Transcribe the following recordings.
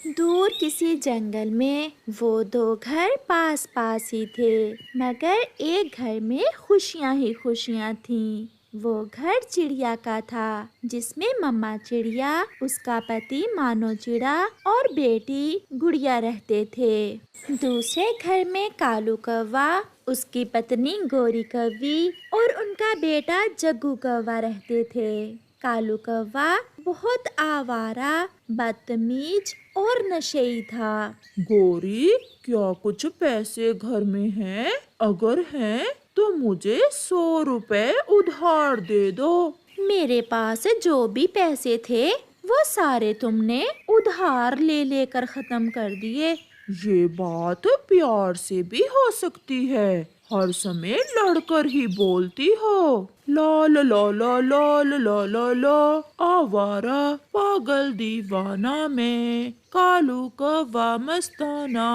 दूर किसी जंगल में वो दो घर पास पास ही थे, मगर एक घर में खुशियां ही खुशियां थीं। वो घर चिड़िया का था, जिसमें मम्मा चिड़िया, उसका पति मानो चिड़ा और बेटी गुड़िया रहते थे। दूसरे घर में कालू कौवा, उसकी पत्नी गोरी कौवी और उनका बेटा जग्गू कौवा रहते थे। कालू कौवा बहुत आवारा, बदतमीज और नशेई था। गौरी, क्या कुछ पैसे घर में हैं? अगर हैं तो मुझे 100 रुपए उधार दे दो। मेरे पास जो भी पैसे थे वो सारे तुमने उधार ले लेकर खत्म कर दिए। ये बात प्यार से भी हो सकती है, हर समय लड़कर ही बोलती हो। ला ला ला ला ला ला ला ला ला, आवारा पागल दीवाना में कालू कौवा मस्ताना।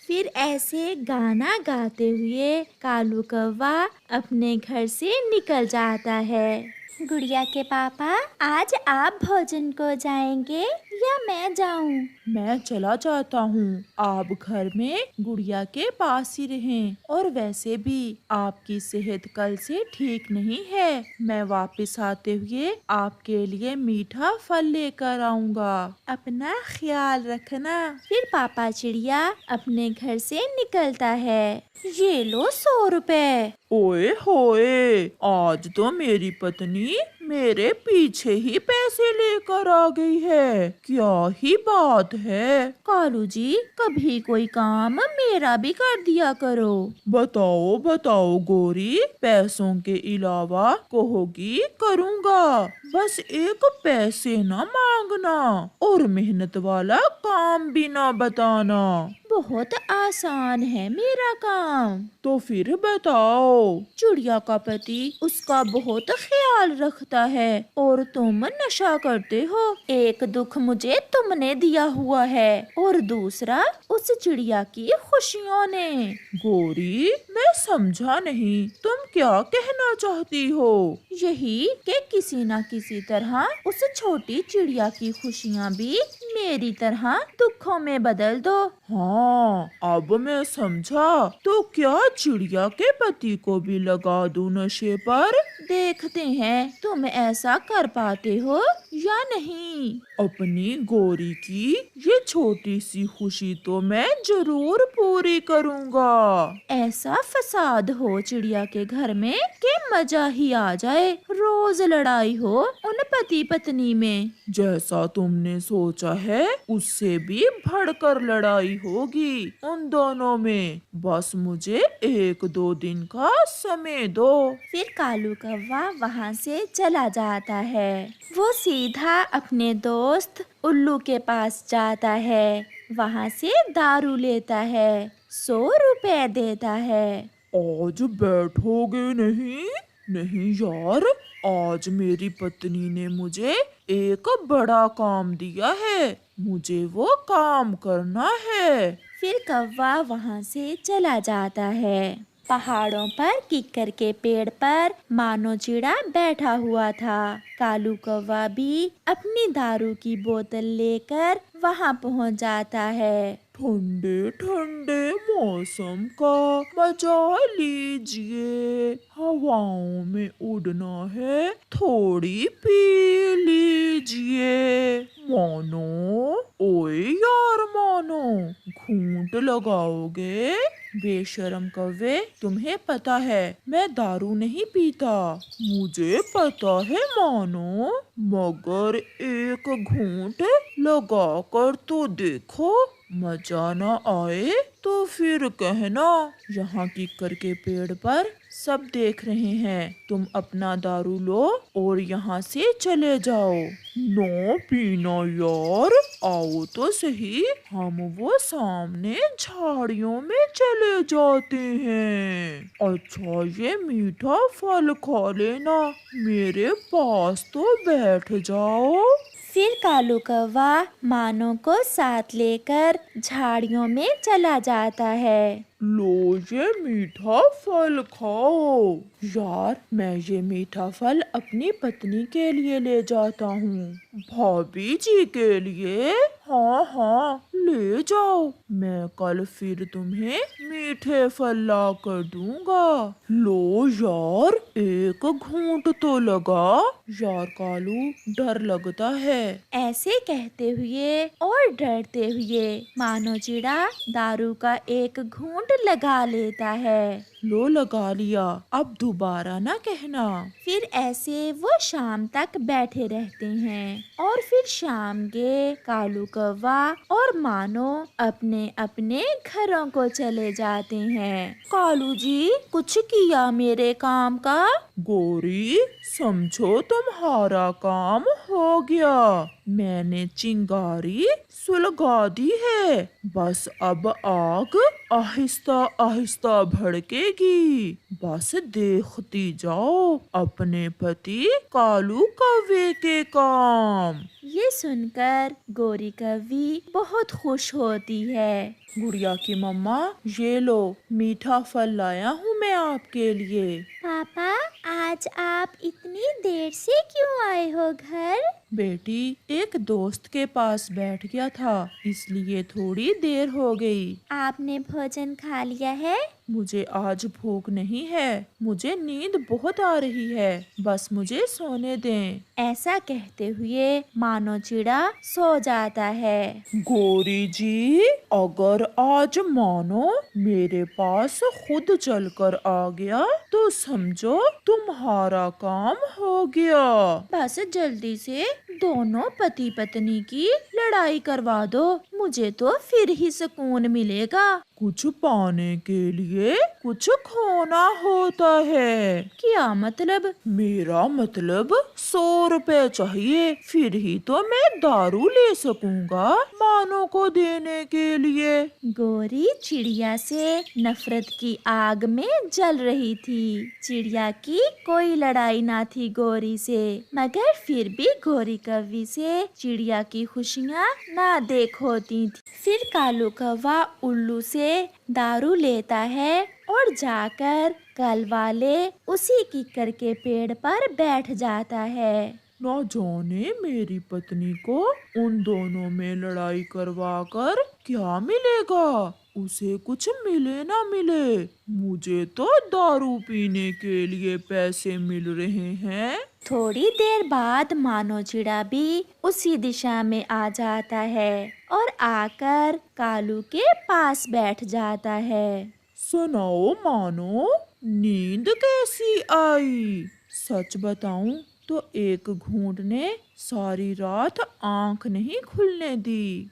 फिर ऐसे गाना गाते हुए कालू कौवा अपने घर से निकल जाता है। गुड़िया के पापा, आज आप भोजन को जाएंगे या मैं जाऊं? मैं चला जाता हूँ, आप घर में गुड़िया के पास ही रहें। और वैसे भी आपकी सेहत कल से ठीक नहीं है, मैं वापस आते हुए आपके लिए मीठा फल लेकर आऊँगा। अपना ख्याल रखना। फिर पापा चिड़िया अपने घर से निकलता है। ये लो 100 रुपए। ओए होए, आज तो मेरी पत्नी मेरे पीछे ही पैसे लेकर आ गई है, क्या ही बात है। कालू जी, कभी कोई काम मेरा भी कर दिया करो। बताओ बताओ गौरी, पैसों के अलावा कहोगी करूँगा, बस एक पैसे ना मांगना और मेहनत वाला काम भी ना बताना। बहुत आसान है मेरा काम। तो फिर बताओ। चिड़िया का पति उसका बहुत ख्याल रखता है और तुम नशा करते हो। एक दुख मुझे तुमने दिया हुआ है और दूसरा उस चिड़िया की खुशियों ने। गौरी, मैं समझा नहीं, तुम क्या कहना चाहती हो? यही कि किसी न किसी तरह उस छोटी चिड़िया की खुशियाँ भी मेरी तरह दुखों में बदल दो। हाँ, अब मैं समझा। तो क्या चिड़िया के पति को भी लगा दूं नशे पर? देखते हैं तुम ऐसा कर पाते हो या नहीं। अपनी गौरी की ये छोटी सी खुशी तो मैं जरूर पूरी करूँगा। ऐसा फसाद हो चिड़िया के घर में कि मजा ही आ जाए। रोज लड़ाई हो उन पति पत्नी में। जैसा तुमने सोचा है उससे भी बढ़कर लड़ाई होगी उन दोनों में, बस मुझे 1-2 दिन का समय दो। फिर कालू कौवा वहाँ से चला जाता है। वो सीधा अपने दोस्त उल्लू के पास जाता है। वहाँ से दारू लेता है, 100 रुपए देता है। आज बैठोगे नहीं? नहीं यार, आज मेरी पत्नी ने मुझे एक बड़ा काम दिया है, मुझे वो काम करना है। फिर कौवा वहाँ से चला जाता है। पहाड़ों पर किक्कर के पेड़ पर मानो चिड़ा बैठा हुआ था। कालू कौवा भी अपनी दारू की बोतल लेकर वहाँ पहुँच जाता है। ठंडे ठंडे मौसम का मजा लीजिए, हवाओं में उड़ना है, थोड़ी पी लीजिए। मानो, ओए यार मानो, घूंट लगाओगे? बेशरम कौवे, तुम्हें पता है मैं दारू नहीं पीता। मुझे पता है मानो, मगर एक घूंट लगा कर तो देखो, मजा न आए तो फिर कहना। यहाँ किक्कर के पेड़ पर सब देख रहे हैं, तुम अपना दारू लो और यहाँ से चले जाओ। ना पीना यार, आओ तो सही, हम वो सामने झाड़ियों में चले जाते हैं। अच्छा, ये मीठा फल खा लेना, मेरे पास तो बैठ जाओ। फिर कालू कौवा मानो को साथ लेकर झाड़ियों में चला जाता है। लो ये मीठा फल खाओ। यार, मैं ये मीठा फल अपनी पत्नी के लिए ले जाता हूँ, हूँ भाभी जी के लिए। हाँ हाँ, ले जाओ, मैं कल फिर तुम्हें मीठे फल ला कर दूंगा। लो यार, एक घूंट तो लगा। यार कालू, डर लगता है। ऐसे कहते हुए और डरते हुए मानो चिड़ा दारू का एक घूंट लगा लेता है। लो, लगा लिया, अब दोबारा ना कहना। फिर ऐसे वो शाम तक बैठे रहते हैं और फिर शाम के कालू कौवा और मानो अपने अपने घरों को चले जाते हैं। कालू जी, कुछ किया मेरे काम का? गोरी, समझो तुम्हारा काम हो गया। मैंने चिंगारी सुलगा दी है। बस अब आग आहिस्ता आहिस्ता भड़केगी। बस देखती जाओ अपने पति कालू कौवे के काम। ये सुनकर गोरी कौवी बहुत खुश होती है। गुड़िया की मम्मा, ये लो, मीठा फल लाया हूँ मैं आपके लिए। पापा, आज आप इतनी देर से क्यों आए हो घर? बेटी, एक दोस्त के पास बैठ गया था, इसलिए थोड़ी देर हो गई। आपने भोजन खा लिया है? मुझे आज भूख नहीं है, मुझे नींद बहुत आ रही है, बस मुझे सोने दें। ऐसा कहते हुए मानो चिड़ा सो जाता है। गोरी जी, अगर आज मानो मेरे पास खुद चलकर आ गया तो समझो तुम्हारा काम हो गया। बस जल्दी से दोनों पति पत्नी की लड़ाई करवा दो, मुझे तो फिर ही सुकून मिलेगा। कुछ पाने के लिए कुछ खोना होता है। क्या मतलब? मेरा मतलब 100 रुपए चाहिए, फिर ही तो मैं दारू ले सकूंगा मानो को देने के लिए। गोरी चिड़िया से नफरत की आग में जल रही थी। चिड़िया की कोई लड़ाई ना थी गोरी से, मगर फिर भी गोरी कौवी से चिड़िया की खुशियाँ ना देख होती थी। फिर कालू कौवा उल्लू से दारू लेता है और जाकर कल वाले उसी किक्कर के पेड़ पर बैठ जाता है। न जाने मेरी पत्नी को उन दोनों में लड़ाई करवा कर क्या मिलेगा। उसे कुछ मिले ना मिले, मुझे तो दारू पीने के लिए पैसे मिल रहे हैं। थोड़ी देर बाद मानो चिड़ा भी उसी दिशा में आ जाता है और आकर कालू के पास बैठ जाता है। सुनाओ मानो, नींद कैसी आई? सच बताऊं तो एक घूंट ने सारी रात आंख नहीं खुलने दी।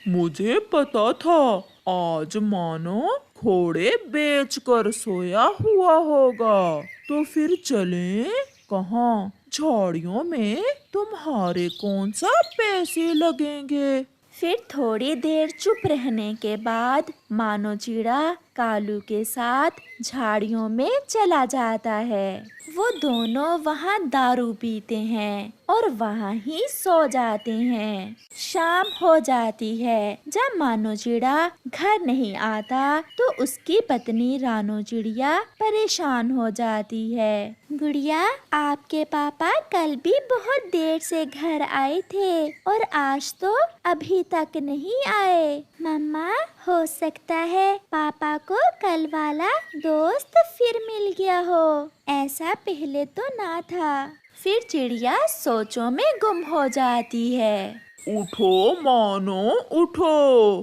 मुझे पता था आज मानो घोड़े बेचकर सोया हुआ होगा। तो फिर चलें? कहाँ? झाड़ियों में तुम्हारे कौन सा पैसे लगेंगे? फिर थोड़ी देर चुप रहने के बाद मानो चिड़ा कालू के साथ झाड़ियों में चला जाता है। वो दोनों वहाँ दारू पीते हैं और वहाँ ही सो जाते हैं। शाम हो जाती है। जब मानो चिड़ा घर नहीं आता तो उसकी पत्नी रानो चिड़िया परेशान हो जाती है। गुड़िया, आपके पापा कल भी बहुत देर से घर आए थे और आज तो अभी तक नहीं आए। मम्मा, हो सकता है पापा को कल वाला दोस्त फिर मिल गया हो, ऐसा पहले तो ना था। फिर चिड़िया सोचों में गुम हो जाती है। उठो मानो, उठो।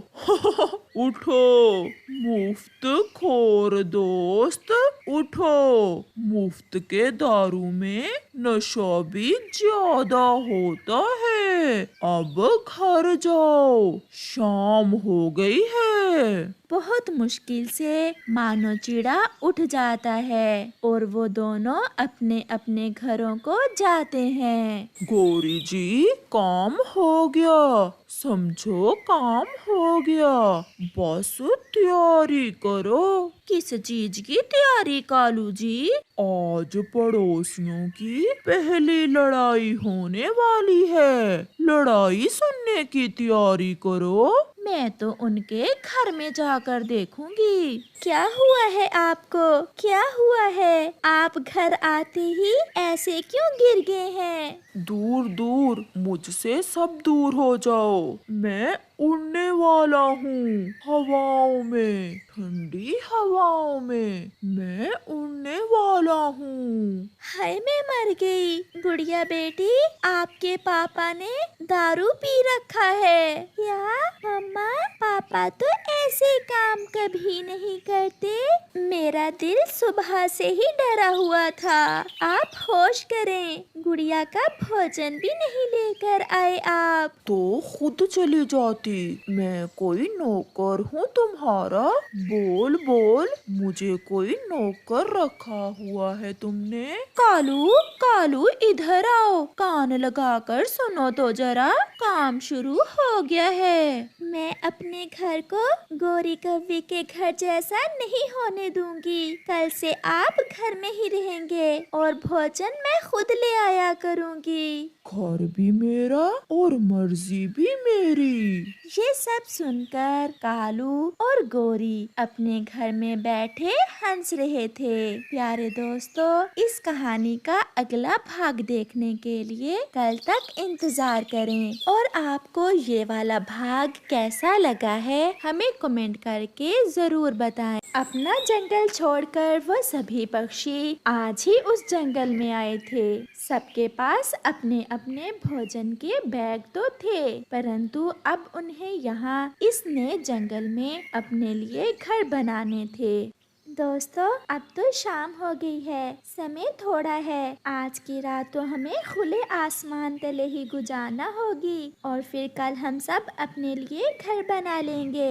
उठो मुफ्त खोर दोस्त, उठो। मुफ्त के दारू में नशा भी ज्यादा होता है। अब घर जाओ, शाम हो गई है। बहुत मुश्किल से मानो चिड़ा उठ जाता है और वो दोनों अपने अपने घरों को जाते हैं। गोरी जी, काम हो गया, समझो काम हो गया। बस तैयारी करो। किस चीज की तैयारी कालू जी? आज पड़ोसियों की पहली लड़ाई होने वाली है। लड़ाई सुनने की तैयारी करो। मैं तो उनके घर में जाकर देखूंगी। क्या हुआ है आपको? क्या हुआ है? आप घर आते ही ऐसे क्यों गिर गए हैं? दूर दूर मुझसे सब दूर हो जाओ। मैं उड़ने वाला हूँ हवाओं में, ठंडी हवाओं में मैं उड़ने वाला हूँ। हाय मैं मर गई। गुड़िया बेटी, आपके पापा ने दारू पी रखा है क्या? मम्मा, पापा तो ऐसे काम कभी नहीं करते। मेरा दिल सुबह से ही डरा हुआ था। आप होश करें, गुड़िया का भोजन भी नहीं लेकर आए आप। तो खुद चली जाती, मैं कोई नौकर हूँ तुम्हारा? बोल बोल, मुझे कोई नौकर रखा हुआ है तुमने? कालू, कालू इधर आओ, कान लगाकर सुनो तो जरा, काम शुरू हो गया है। मैं अपने घर को गोरी कव्वी के घर जैसा नहीं होने दूंगी। कल से आप घर में ही रहेंगे और भोजन मैं खुद ले आया करूंगी। घर भी मेरा और मर्जी भी मेरी। ये सब सुनकर कालू और गोरी अपने घर में बैठे हंस रहे थे। प्यारे दोस्तों, इस कहानी का अगला भाग देखने के लिए कल तक इंतजार करें। और आपको ये वाला भाग कैसा लगा है हमें कमेंट करके जरूर बताएं। अपना जंगल छोड़कर वो सभी पक्षी आज ही उस जंगल में आए थे। सबके पास अपने अपने भोजन के बैग तो थे, परंतु अब उन्हें यहाँ इस नए जंगल में अपने लिए घर बनाने थे। दोस्तों, अब तो शाम हो गई है, समय थोड़ा है। आज की रात तो हमें खुले आसमान तले ही गुजारना होगी और फिर कल हम सब अपने लिए घर बना लेंगे।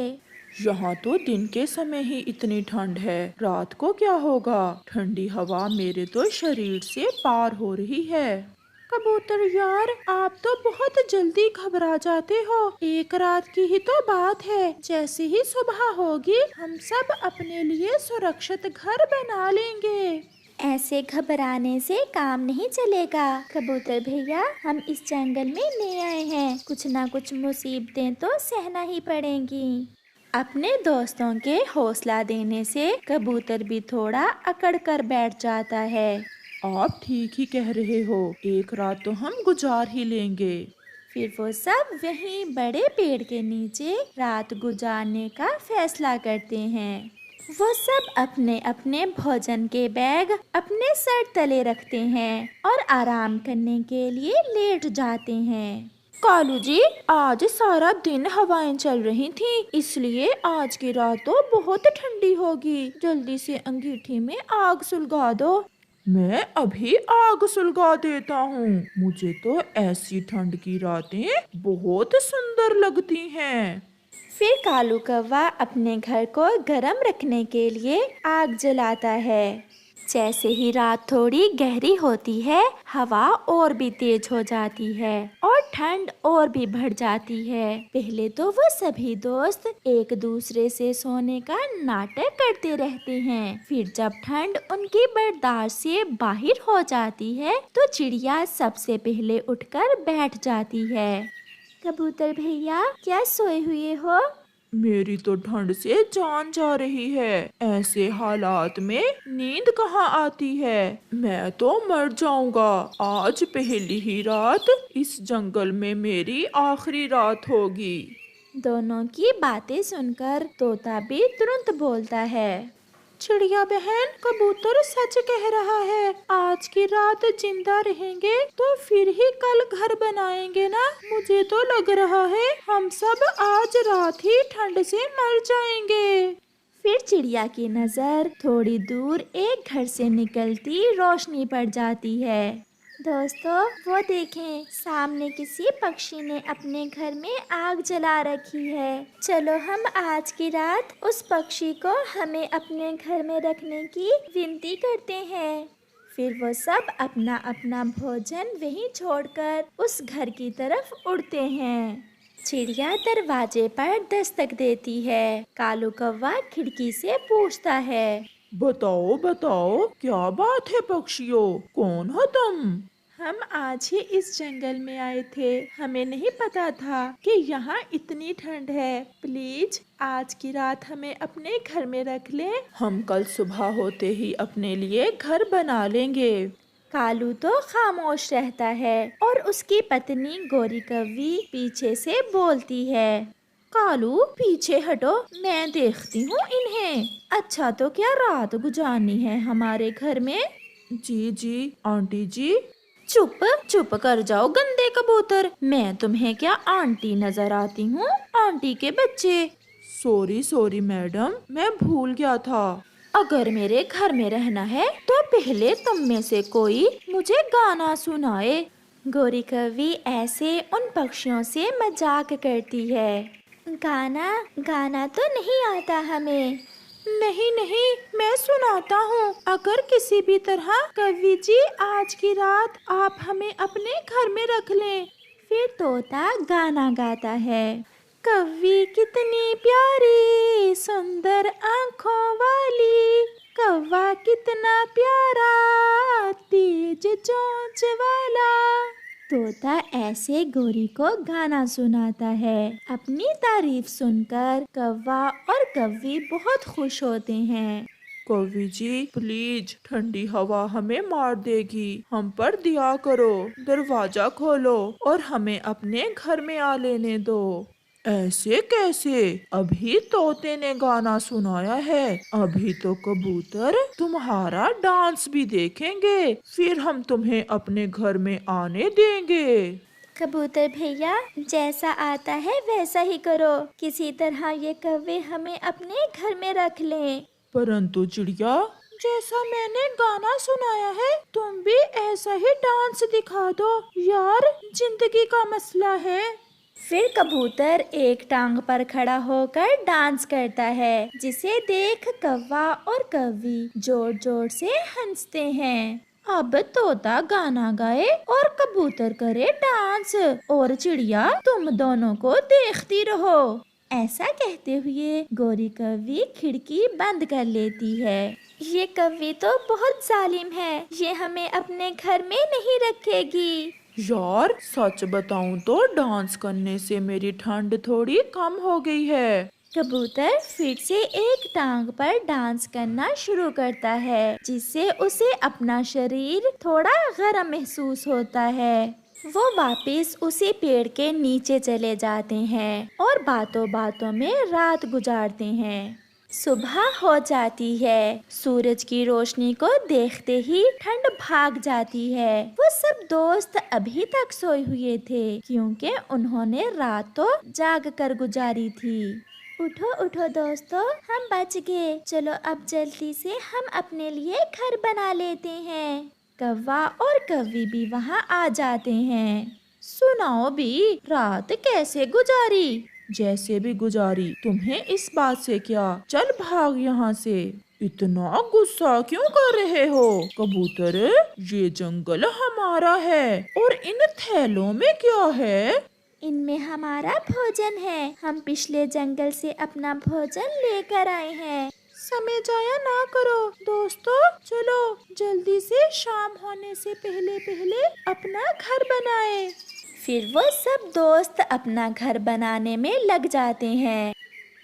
यहाँ तो दिन के समय ही इतनी ठंड है, रात को क्या होगा? ठंडी हवा मेरे तो शरीर से पार हो रही है। कबूतर यार, आप तो बहुत जल्दी घबरा जाते हो। एक रात की ही तो बात है, जैसे ही सुबह होगी हम सब अपने लिए सुरक्षित घर बना लेंगे। ऐसे घबराने से काम नहीं चलेगा कबूतर भैया। हम इस जंगल में नए आए हैं, कुछ ना कुछ मुसीबतें तो सहना ही पड़ेंगी। अपने दोस्तों के हौसला देने से कबूतर भी थोड़ा अकड़ कर बैठ जाता है। आप ठीक ही कह रहे हो, एक रात तो हम गुजार ही लेंगे। फिर वो सब वहीं बड़े पेड़ के नीचे रात गुजारने का फैसला करते हैं। वो सब अपने अपने भोजन के बैग अपने सर तले रखते हैं और आराम करने के लिए लेट जाते हैं। कालू जी, आज सारा दिन हवाएं चल रही थी, इसलिए आज की रात तो बहुत ठंडी होगी। जल्दी से अंगीठी में आग सुलगा दो। मैं अभी आग सुलगा देता हूँ। मुझे तो ऐसी ठंड की रातें बहुत सुंदर लगती हैं। फिर कालू कौवा अपने घर को गर्म रखने के लिए आग जलाता है। जैसे ही रात थोड़ी गहरी होती है, हवा और भी तेज हो जाती है और ठंड और भी बढ़ जाती है। पहले तो वो सभी दोस्त एक दूसरे से सोने का नाटक करते रहते हैं। फिर जब ठंड उनकी बर्दाश्त से बाहर हो जाती है, तो चिड़िया सबसे पहले उठकर बैठ जाती है। कबूतर भैया, क्या सोए हुए हो? मेरी तो ठंड से जान जा रही है। ऐसे हालात में नींद कहाँ आती है? मैं तो मर जाऊंगा। आज पहली ही रात इस जंगल में मेरी आखिरी रात होगी। दोनों की बातें सुनकर तोता भी तुरंत बोलता है। चिड़िया बहन, कबूतर सच कह रहा है। आज की रात जिंदा रहेंगे तो फिर ही कल घर बनाएंगे ना। मुझे तो लग रहा है हम सब आज रात ही ठंड से मर जाएंगे। फिर चिड़िया की नजर थोड़ी दूर एक घर से निकलती रोशनी पड़ जाती है। दोस्तों, वो देखें, सामने किसी पक्षी ने अपने घर में आग जला रखी है। चलो हम आज की रात उस पक्षी को हमें अपने घर में रखने की विनती करते हैं। फिर वो सब अपना अपना भोजन वहीं छोड़कर उस घर की तरफ उड़ते हैं। चिड़िया दरवाजे पर दस्तक देती है। कालू कौवा खिड़की से पूछता है, बताओ बताओ, क्या बात है पक्षियों, कौन हो तुम? हम आज ही इस जंगल में आए थे, हमें नहीं पता था कि यहाँ इतनी ठंड है। प्लीज आज की रात हमें अपने घर में रख ले। हम कल सुबह होते ही अपने लिए घर बना लेंगे। कालू तो खामोश रहता है और उसकी पत्नी गोरी कौवी पीछे से बोलती है, कालू पीछे हटो, मैं देखती हूँ इन्हें। अच्छा तो क्या रात गुजारनी है हमारे घर में? जी जी आंटी जी। चुप चुप कर जाओ गंदे कबूतर, मैं तुम्हें क्या आंटी नजर आती हूँ? आंटी के बच्चे। सॉरी सॉरी मैडम, मैं भूल गया था। अगर मेरे घर में रहना है तो पहले तुम में से कोई मुझे गाना सुनाए। गोरी कौवी ऐसे उन पक्षियों से मजाक करती है। गाना गाना तो नहीं आता हमें। नहीं नहीं, मैं सुनाता हूँ। अगर किसी भी तरह कवि जी आज की रात आप हमें अपने घर में रख लें। फिर तोता गाना गाता है, कव्वी कितनी प्यारी सुंदर आँखों वाली, कौवा कितना प्यारा तेज चोंच वाला। तोता ऐसे गोरी को गाना सुनाता है। अपनी तारीफ सुनकर कौवा और कव्वी बहुत खुश होते हैं। कवि जी प्लीज, ठंडी हवा हमें मार देगी, हम पर दया करो, दरवाजा खोलो और हमें अपने घर में आ लेने दो। ऐसे कैसे? अभी तोते ने गाना सुनाया है, अभी तो कबूतर तुम्हारा डांस भी देखेंगे, फिर हम तुम्हें अपने घर में आने देंगे। कबूतर भैया जैसा आता है वैसा ही करो, किसी तरह ये कौवे हमें अपने घर में रख लें। परंतु चिड़िया, जैसा मैंने गाना सुनाया है तुम भी ऐसा ही डांस दिखा दो यार, जिंदगी का मसला है। फिर कबूतर एक टांग पर खड़ा होकर डांस करता है, जिसे देख कौवा और कौवी जोर जोर से हंसते हैं। अब तोता गाना गाए और कबूतर करे डांस और चिड़िया तुम दोनों को देखती रहो। ऐसा कहते हुए गोरी कौवी खिड़की बंद कर लेती है। ये कौवी तो बहुत जालिम है, ये हमें अपने घर में नहीं रखेगी। यार सच बताऊं तो डांस करने से मेरी ठंड थोड़ी कम हो गई है। कबूतर फिर से एक टांग पर डांस करना शुरू करता है, जिससे उसे अपना शरीर थोड़ा गर्म महसूस होता है। वो वापस उसी पेड़ के नीचे चले जाते हैं और बातों बातों में रात गुजारते हैं। सुबह हो जाती है। सूरज की रोशनी को देखते ही ठंड भाग जाती है। वो सब दोस्त अभी तक सोए हुए थे, क्योंकि उन्होंने रात तो जाग कर गुजारी थी। उठो उठो दोस्तों, हम बच गए। चलो अब जल्दी से हम अपने लिए घर बना लेते हैं। कौवा और कौवी भी वहाँ आ जाते हैं। सुनाओ भी, रात कैसे गुजारी? जैसे भी गुजारी, तुम्हें इस बात से क्या? चल भाग यहाँ से। इतना गुस्सा क्यों कर रहे हो कबूतर? ये जंगल हमारा है और इन थैलों में क्या है? इनमें हमारा भोजन है, हम पिछले जंगल से अपना भोजन लेकर आए हैं। समय जाया ना करो दोस्तों, चलो जल्दी से शाम होने से पहले पहले अपना घर बनाएं। फिर वो सब दोस्त अपना घर बनाने में लग जाते हैं।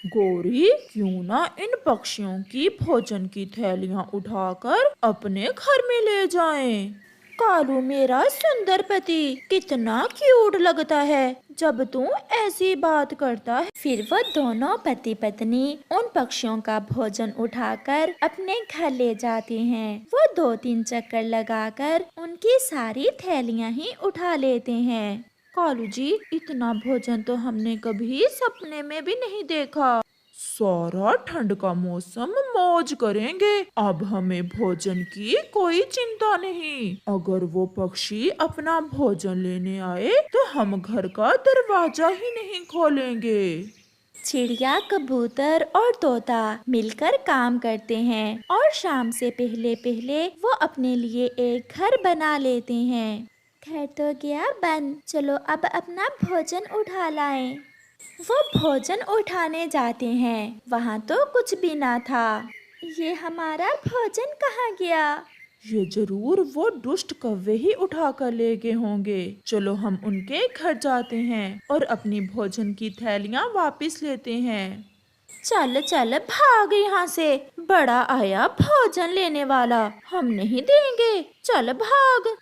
गोरी, क्यों ना इन पक्षियों की भोजन की थैलियाँ उठाकर अपने घर में ले जाएं। कालू मेरा सुंदर पति कितना क्यूट लगता है जब तू ऐसी बात करता है। फिर वो दोनों पति पत्नी उन पक्षियों का भोजन उठाकर अपने घर ले जाते हैं। वो 2-3 चक्कर लगाकर उनकी सारी थैलियाँ ही उठा लेते हैं। कालू जी, इतना भोजन तो हमने कभी सपने में भी नहीं देखा। सारा ठंड का मौसम मौज करेंगे, अब हमें भोजन की कोई चिंता नहीं। अगर वो पक्षी अपना भोजन लेने आए तो हम घर का दरवाजा ही नहीं खोलेंगे। चिड़िया, कबूतर और तोता मिलकर काम करते हैं और शाम से पहले पहले वो अपने लिए एक घर बना लेते हैं। घर तो गया बंद, चलो अब अपना भोजन उठा लाएं। वो भोजन उठाने जाते हैं, वहाँ तो कुछ भी ना था। ये हमारा भोजन कहाँ गया? ये जरूर वो दुष्ट कौवे ही उठा कर ले गए होंगे। चलो हम उनके घर जाते हैं और अपनी भोजन की थैलियां वापस लेते हैं। चल चल भाग यहाँ से, बड़ा आया भोजन लेने वाला, हम नहीं देंगे, चल भाग।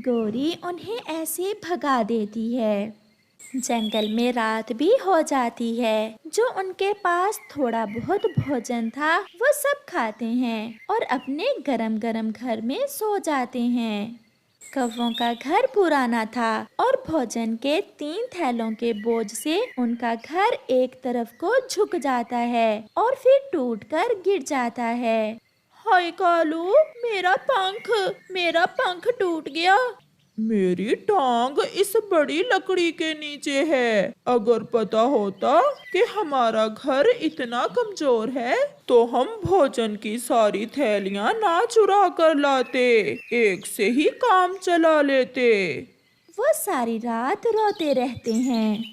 गौरी उन्हें ऐसे भगा देती है। जंगल में रात भी हो जाती है। जो उनके पास थोड़ा बहुत भोजन था वो सब खाते हैं और अपने गरम गरम घर में सो जाते हैं। कौवों का घर पुराना था और भोजन के 3 थैलों के बोझ से उनका घर एक तरफ को झुक जाता है और फिर टूटकर गिर जाता है। हाय कालू, मेरा पंख टूट गया। मेरी टांग इस बड़ी लकड़ी के नीचे है। अगर पता होता कि हमारा घर इतना कमजोर है तो हम भोजन की सारी थैलियां ना चुरा कर लाते, एक से ही काम चला लेते। वो सारी रात रोते रहते हैं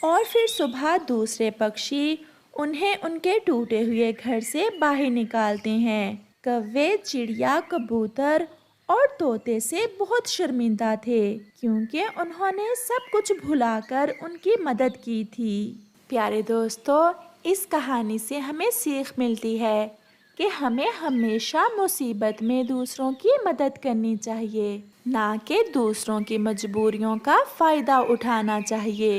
और फिर सुबह दूसरे पक्षी उन्हें उनके टूटे हुए घर से बाहर निकालते हैं। कौवे, चिड़िया, कबूतर और तोते से बहुत शर्मिंदा थे क्योंकि उन्होंने सब कुछ भुलाकर उनकी मदद की थी। प्यारे दोस्तों, इस कहानी से हमें सीख मिलती है कि हमें हमेशा मुसीबत में दूसरों की मदद करनी चाहिए, ना कि दूसरों की मजबूरियों का फायदा उठाना चाहिए।